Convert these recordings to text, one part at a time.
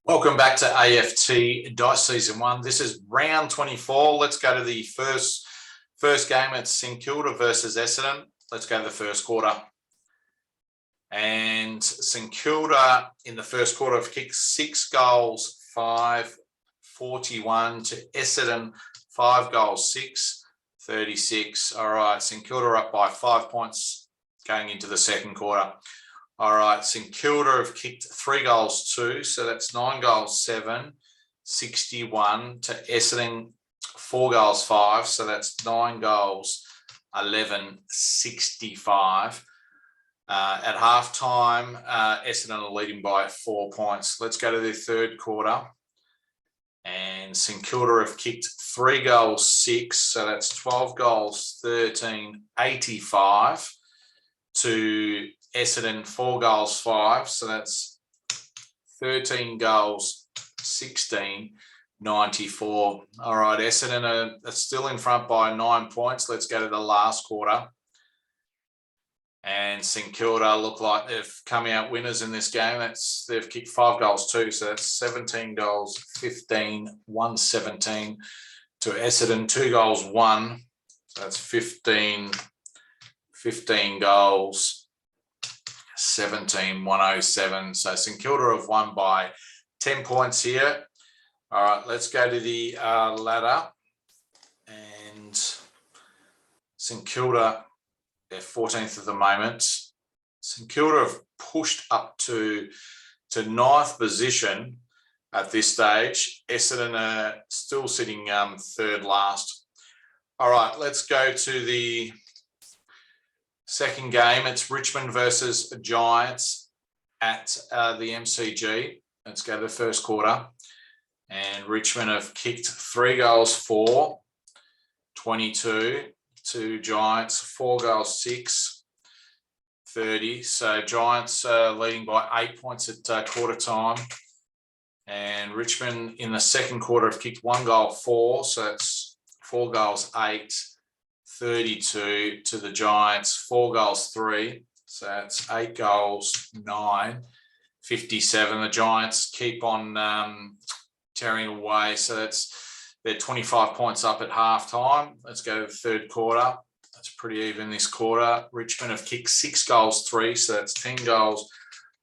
Welcome back to AFT Dice Season 1. This is round 24. Let's go to the first game. It's St Kilda versus Essendon. Let's go to the first quarter. And St Kilda in the first quarter have kicked 6 goals, 5-41 to Essendon, 5 goals, 6-36. All right, St Kilda are up by 5 points going into the second quarter. All right, St Kilda have kicked 3 goals, 2, so that's 9 goals, 7-61 to Essendon, 4 goals, 5, so that's 9 goals, 11-65. At halftime, Essendon are leading by 4 points. Let's go to the third quarter. And St Kilda have kicked 3 goals, 6, so that's 12 goals, 13-85 to Essendon, 4 goals, 5, so that's 13 goals, 16-94. All right, Essendon are still in front by 9 points. Let's go to the last quarter. And St Kilda look like they've come out winners in this game. They've kicked 5 goals, 2, so that's 17 goals, 15, 117 to Essendon, 2 goals, 1, so that's 15 goals, 17, 107. So St Kilda have won by 10 points here. All right, let's go to the ladder. And St Kilda, they're 14th at the moment. St Kilda have pushed up to 9th position at this stage. Essendon are still sitting third last. All right, let's go to the second game. It's Richmond versus Giants at the MCG. Let's go to the first quarter. And Richmond have kicked 3 goals, 4, 22 to Giants, 4 goals, 6, 30. So Giants leading by 8 points at quarter time. And Richmond in the second quarter have kicked 1 goal, 4. So it's 4 goals, 8. 32 to the Giants, 4 goals, 3. So that's 8 goals, 9, 57. The Giants keep on tearing away. So they're 25 points up at halftime. Let's go to the third quarter. That's pretty even this quarter. Richmond have kicked 6 goals, 3. So that's 10 goals,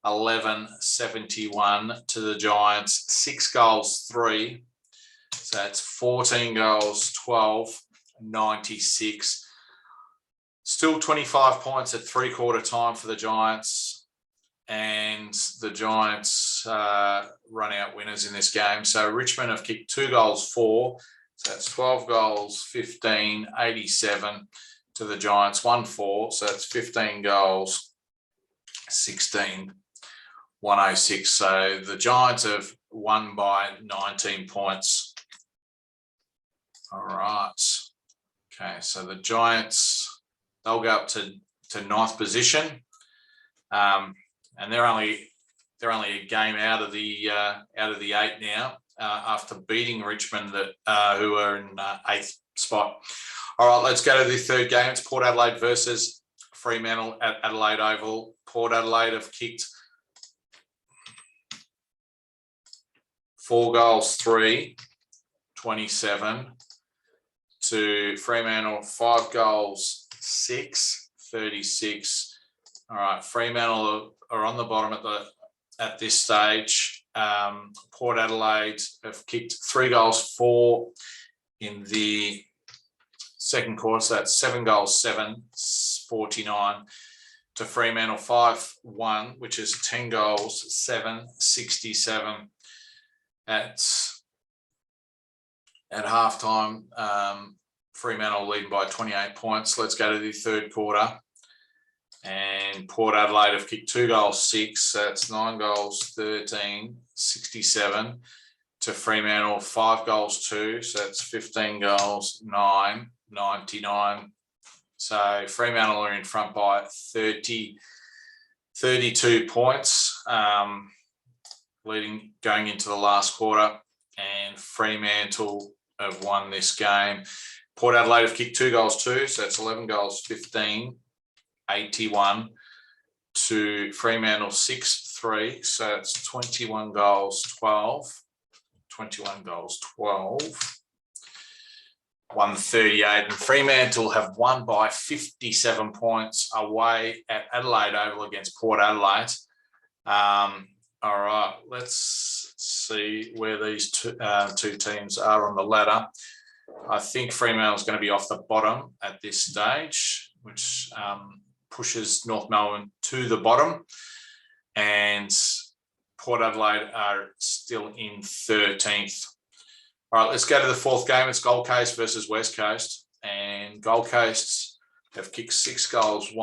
11, 71 to the Giants, 6 goals, 3. So that's 14 goals, 12, 96. Still 25 points at three-quarter time for the Giants, and the Giants run out winners in this game. So Richmond have kicked 2 goals, 4, so that's 12 goals, 15, 87 to the Giants, 1-4, so that's 15 goals, 16, 106. So the Giants have won by 19 points. All right. Okay, so the Giants, they'll go up to 9th position, and they're only a game out of the 8 now, after beating Richmond, who are in 8th spot. All right, let's go to the third game. It's Port Adelaide versus Fremantle at Adelaide Oval. Port Adelaide have kicked 4 goals, 3, 27. To Fremantle, 5 goals, 6, 36. All right, Fremantle are on the bottom at this stage. Port Adelaide have kicked 3 goals, 4 in the second quarter, so that's 7 goals, 7, 49 to Fremantle, 5-1, which is 10 goals, 7, 67. At halftime, Fremantle leading by 28 points. Let's go to the third quarter. And Port Adelaide have kicked 2 goals, 6. So that's 9 goals, 13, 67 to Fremantle, 5 goals, 2. So that's 15 goals, 9, 99. So Fremantle are in front by 32 points, going into the last quarter. And Fremantle have won this game. Port Adelaide have kicked 2 goals, 2, so that's 11 goals, 15, 81 to Fremantle, 6, 3, so it's 21 goals, 12. 21 goals, 12. 138. And Fremantle have won by 57 points away at Adelaide Oval against Port Adelaide. All right, let's see where these two teams are on the ladder. I think Fremantle is going to be off the bottom at this stage, which pushes North Melbourne to the bottom. And Port Adelaide are still in 13th. All right, let's go to the fourth game. It's Gold Coast versus West Coast. And Gold Coast have kicked 6 goals,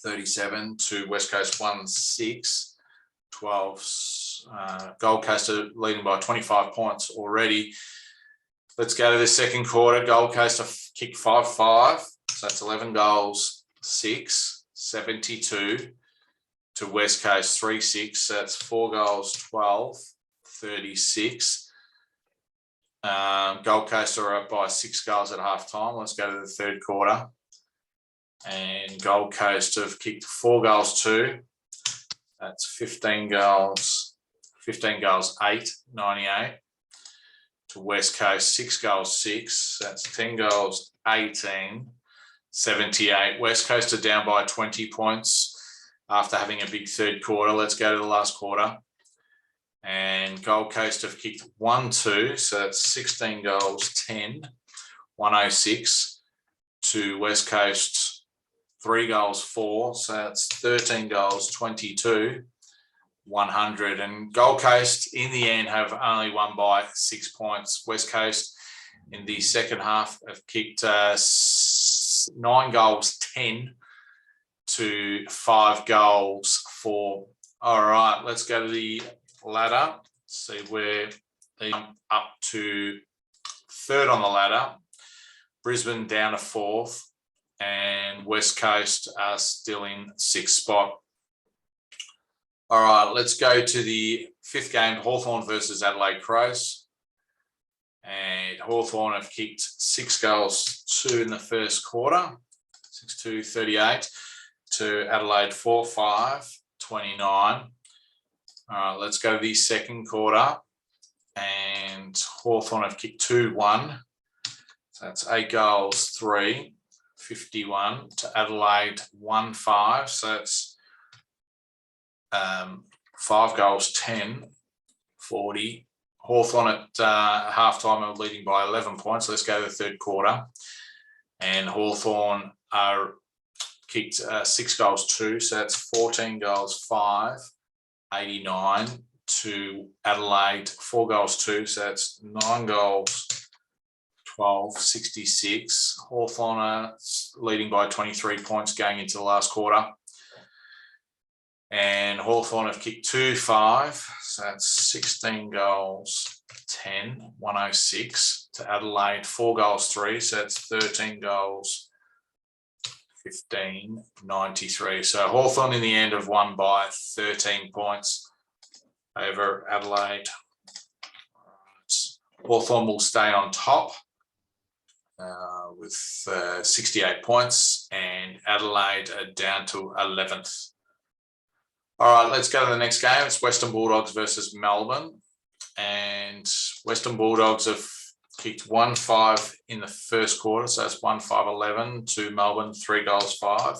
37 to West Coast 6, 12. Gold Coast are leading by 25 points already. Let's go to the second quarter. Gold Coast have kicked 5-5. So that's 11 goals, 6, 72 to West Coast 3-6. So that's 4 goals, 12, 36. Gold Coast are up by 6 goals at half time. Let's go to the third quarter. And Gold Coast have kicked 4 goals, 2. That's 15 goals, 8, 98. To West Coast, 6 goals, 6. That's 10 goals, 18, 78. West Coast are down by 20 points after having a big third quarter. Let's go to the last quarter. And Gold Coast have kicked 1-2, so that's 16 goals, 10, 106. To West Coast, 3 goals, 4, so that's 13 goals, 22, 100. And Gold Coast, in the end, have only won by 6 points. West Coast, in the second half, have kicked 9 goals, 10 to 5 goals, 4. All right, let's go to the ladder, see where they jump up to third on the ladder. Brisbane down to 4th, and West Coast are still in 6th spot. All right, let's go to the 5th game, Hawthorn versus Adelaide Crows. And Hawthorn have kicked 6 goals, 2 in the first quarter, 6-2, 38 to Adelaide 4-5, 29. All right, let's go to the second quarter. And Hawthorn have kicked 2-1. So that's 8 goals, 3, 51 to Adelaide 1-5. So that's 5 goals, 10, 40. Hawthorn at halftime are leading by 11 points. Let's go to the third quarter. And Hawthorn are kicked 6 goals, 2. So that's 14 goals, 5. 89 to Adelaide, 4 goals, 2. So that's 9 goals, 12, 66. Hawthorn are leading by 23 points going into the last quarter. And Hawthorn have kicked 2-5. So that's 16 goals, 10, 106 to Adelaide, 4 goals, 3. So that's 13 goals, 15, 93. So Hawthorn in the end have won by 13 points over Adelaide. Hawthorn will stay on top with 68 points, and Adelaide are down to 11th. All right, let's go to the next game. It's Western Bulldogs versus Melbourne. And Western Bulldogs have kicked 1-5 in the first quarter. So that's 1-5-11 to Melbourne, 3 goals, 5,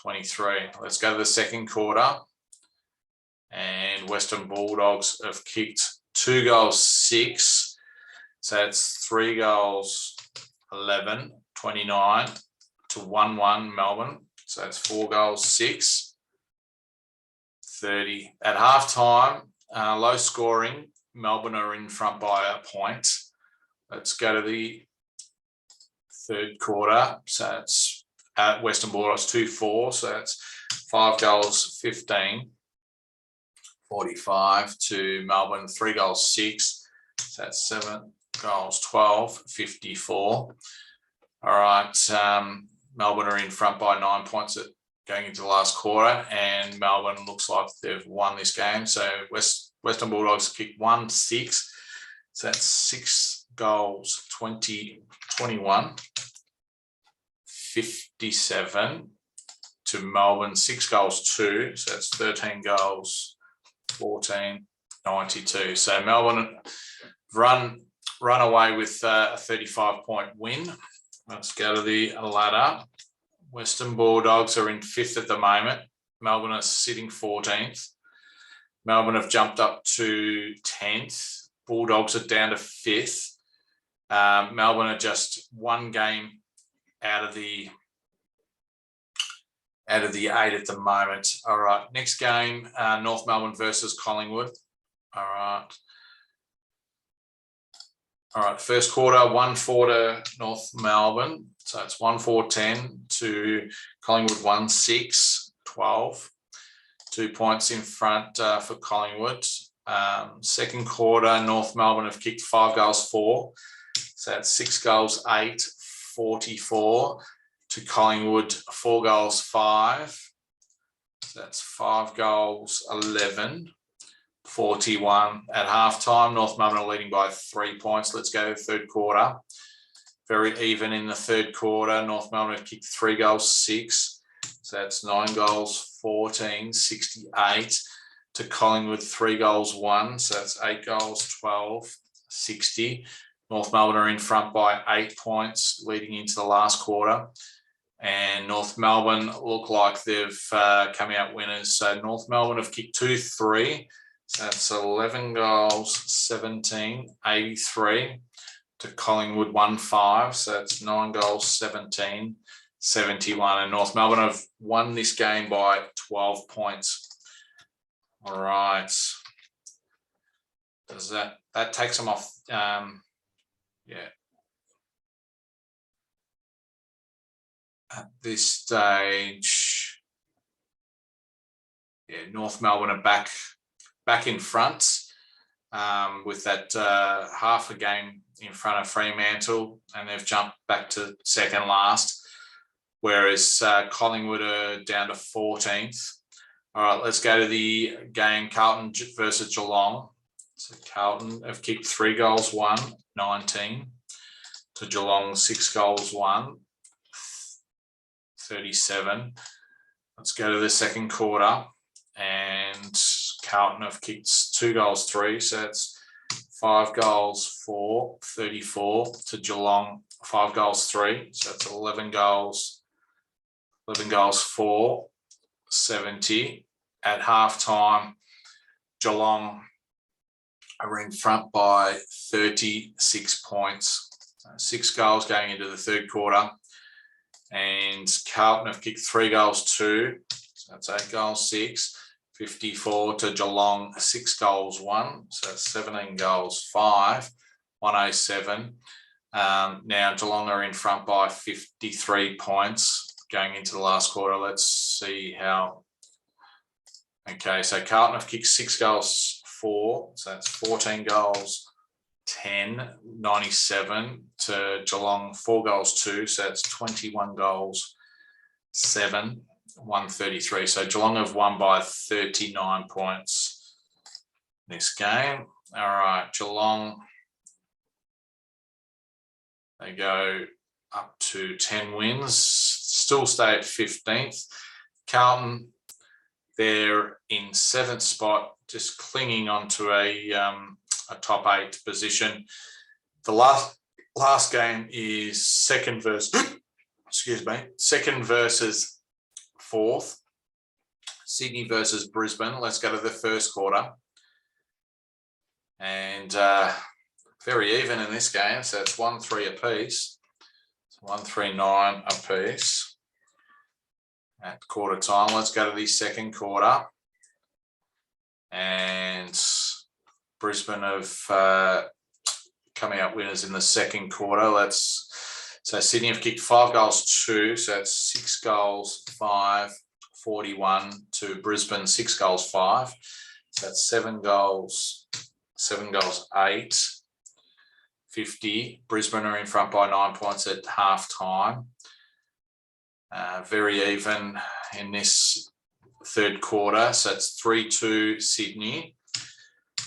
23. Let's go to the second quarter. And Western Bulldogs have kicked 2 goals, 6. So that's 3 goals, 11, 29 to 1-1 Melbourne. So that's 4 goals, 6, 30. At halftime, low scoring, Melbourne are in front by a point. Let's go to the third quarter. So it's at Western Bulldogs 2-4. So that's 5 goals, 15, 45 to Melbourne, 3 goals, 6. So that's 7 goals, 12, 54. All right. Melbourne are in front by 9 points going into the last quarter, and Melbourne looks like they've won this game. So Western Bulldogs kicked 1-6. So that's 6 goals, 20, 21, 57 to Melbourne, 6 goals 2. So that's 13 goals, 14, 92. So Melbourne run away with a 35-point win. Let's go to the ladder. Western Bulldogs are in 5th at the moment. Melbourne are sitting 14th. Melbourne have jumped up to 10th. Bulldogs are down to 5th. Melbourne are just 1 game out of the 8 at the moment. All right, next game, North Melbourne versus Collingwood. All right, first quarter, 1-4 to North Melbourne. So it's 1-4-10 to Collingwood, 1-6-12. 2 points in front for Collingwood. Second quarter, North Melbourne have kicked 5 goals 4. So that's 6 goals 8, 44 to Collingwood, 4 goals 5. So that's 5 goals 11, 41 at halftime. North Melbourne are leading by 3 points. Let's go to the third quarter. Very even in the third quarter. North Melbourne have kicked 3 goals 6. So that's 9 goals 14, 68 to Collingwood, 3 goals 1. So that's 8 goals 12, 60. North Melbourne are in front by 8 points leading into the last quarter. And North Melbourne look like they've come out winners. So North Melbourne have kicked 2-3. So that's 11 goals, 17, 83 to Collingwood, 1-5. So that's 9 goals, 17, 71. And North Melbourne have won this game by 12 points. All right. Does that takes them off? Yeah. At this stage, yeah, North Melbourne are back in front with that half a game in front of Fremantle, and they've jumped back to second last, whereas Collingwood are down to 14th. All right, let's go to the game, Carlton versus Geelong. So Carlton have kicked 3 goals 1, 19 to Geelong, 6 goals 1, 37. Let's go to the second quarter, and Carlton have kicked 2 goals 3, so that's 5 goals 4, 34 to Geelong, 5 goals 3, so that's 11 goals 4, 70. At halftime, Geelong are in front by 36 points. 6 goals going into the third quarter. And Carlton have kicked 3 goals 2. So that's 8 goals 6. 54 to Geelong, 6 goals 1. So that's 17 goals 5. 107. Now Geelong are in front by 53 points going into the last quarter. Let's see how. Okay, so Carlton have kicked 6 goals 4. So that's 14 goals 10, 97 to Geelong, 4 goals 2. So that's 21 goals 7, 133. So Geelong have won by 39 points this game. All right, Geelong, they go up to 10 wins, still stay at 15th. Carlton, they're in 7th spot, just clinging onto a top 8 position. The last game is second versus 4th. Sydney versus Brisbane. Let's go to the first quarter. And very even in this game, so it's 1-3 apiece. It's 139 apiece at quarter time. Let's go to the second quarter. And Brisbane have come out winners in the second quarter. So Sydney have kicked 5 goals 2, so that's 6 goals 5, 41 to Brisbane, 6 goals 5. So that's 7 goals 8, 50. Brisbane are in front by 9 points at half time. Very even in this third quarter. So it's 3-2 Sydney,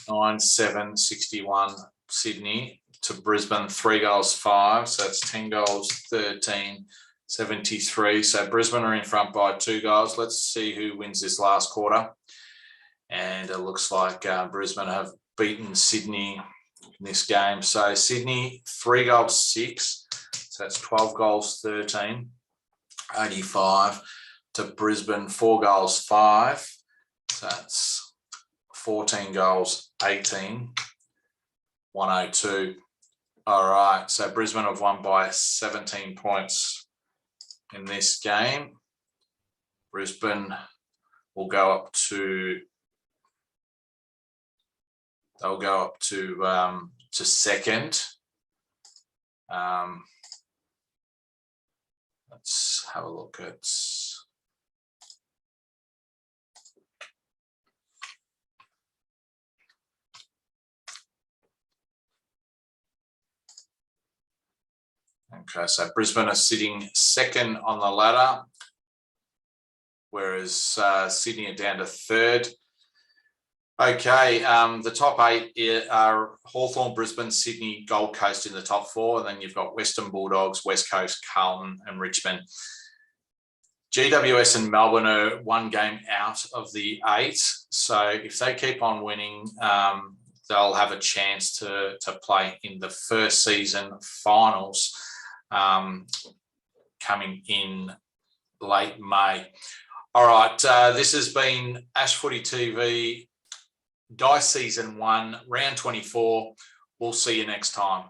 9-7, 61 Sydney to Brisbane, 3 goals 5. So it's 10 goals 13 73. So Brisbane are in front by 2 goals. Let's see who wins this last quarter. And it looks like Brisbane have beaten Sydney in this game. So Sydney 3 goals 6. So that's 12 goals 13. 85 to Brisbane 4 goals 5. So that's 14 goals 18. 102. All right. So Brisbane have won by 17 points in this game. Brisbane will go up to second. Let's have a look at okay, so Brisbane are sitting second on the ladder, whereas Sydney are down to third. Okay, the top 8 are Hawthorn, Brisbane, Sydney, Gold Coast in the top 4, and then you've got Western Bulldogs, West Coast, Carlton and Richmond. GWS and Melbourne are 1 game out of the 8, so if they keep on winning, they'll have a chance to play in the first season finals coming in late May. All right, this has been Ash Footy TV, Dice Season 1, Round 24. We'll see you next time.